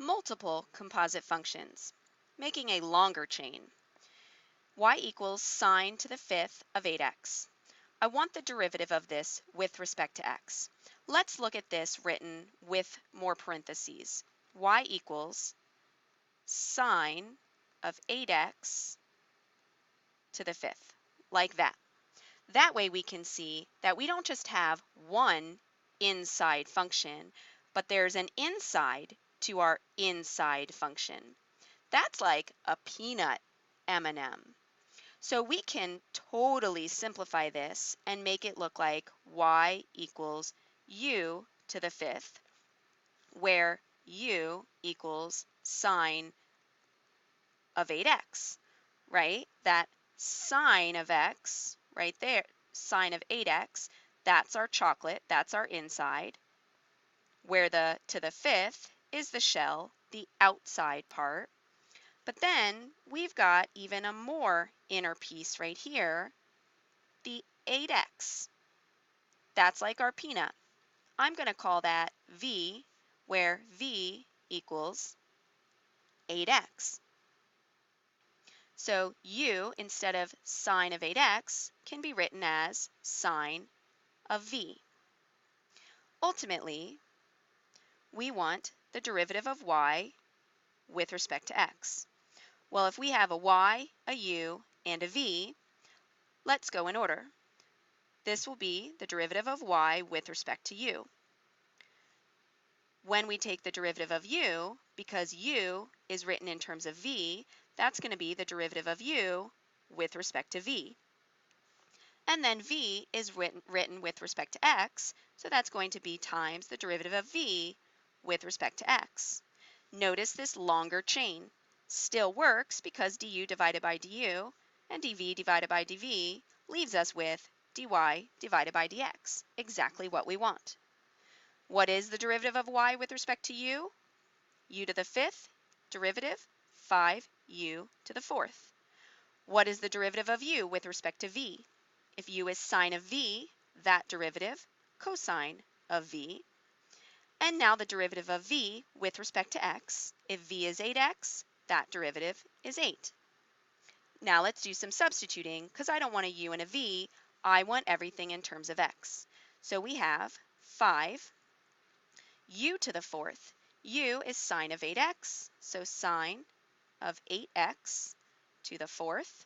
multiple composite functions, making a longer chain. Y equals sine to the fifth of 8x. I want the derivative of this with respect to x. Let's look at this written with more parentheses. Y equals sine of 8x to the fifth, like that. That way we can see that we don't just have one inside function, but there's an inside to our inside function. That's like a peanut M&M. So we can totally simplify this and make it look like y equals u to the fifth, where u equals sine of 8x, right? That sine of x right there, sine of 8x, that's our chocolate, that's our inside, where the to the fifth is the shell, the outside part. But then we've got even a more inner piece right here, the 8x. That's like our peanut. I'm going to call that v, where v equals 8x. So u, instead of sine of 8x, can be written as sine of v. Ultimately, we want the derivative of y with respect to x. Well, if we have a y, a u, and a v, let's go in order. This will be the derivative of y with respect to u. When we take the derivative of u, because u is written in terms of v, that's going to be the derivative of u with respect to v. And then v is written with respect to x, so that's going to be times the derivative of v with respect to x. Notice this longer chain still works because du divided by du and dv divided by dv leaves us with dy divided by dx, exactly what we want. What is the derivative of y with respect to u? U to the fifth, derivative, 5u to the fourth. What is the derivative of u with respect to v? If u is sine of v, that derivative, cosine of v. And now the derivative of v with respect to x. If v is 8x, that derivative is 8. Now let's do some substituting because I don't want a u and a v. I want everything in terms of x. So we have 5 u to the fourth. U is sine of 8x, so sine of 8x to the fourth.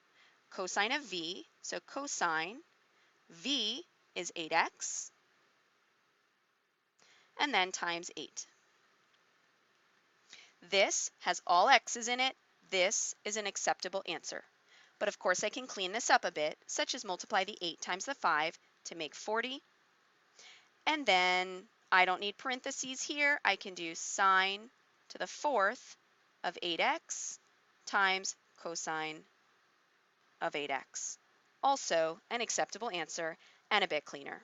Cosine of v, so cosine, v is 8x, and then times 8. This has all x's in it. This is an acceptable answer. But of course I can clean this up a bit, such as multiply the 8 times the 5 to make 40. And then I don't need parentheses here. I can do sine to the fourth of 8x times cosine of 8x. Also an acceptable answer and a bit cleaner.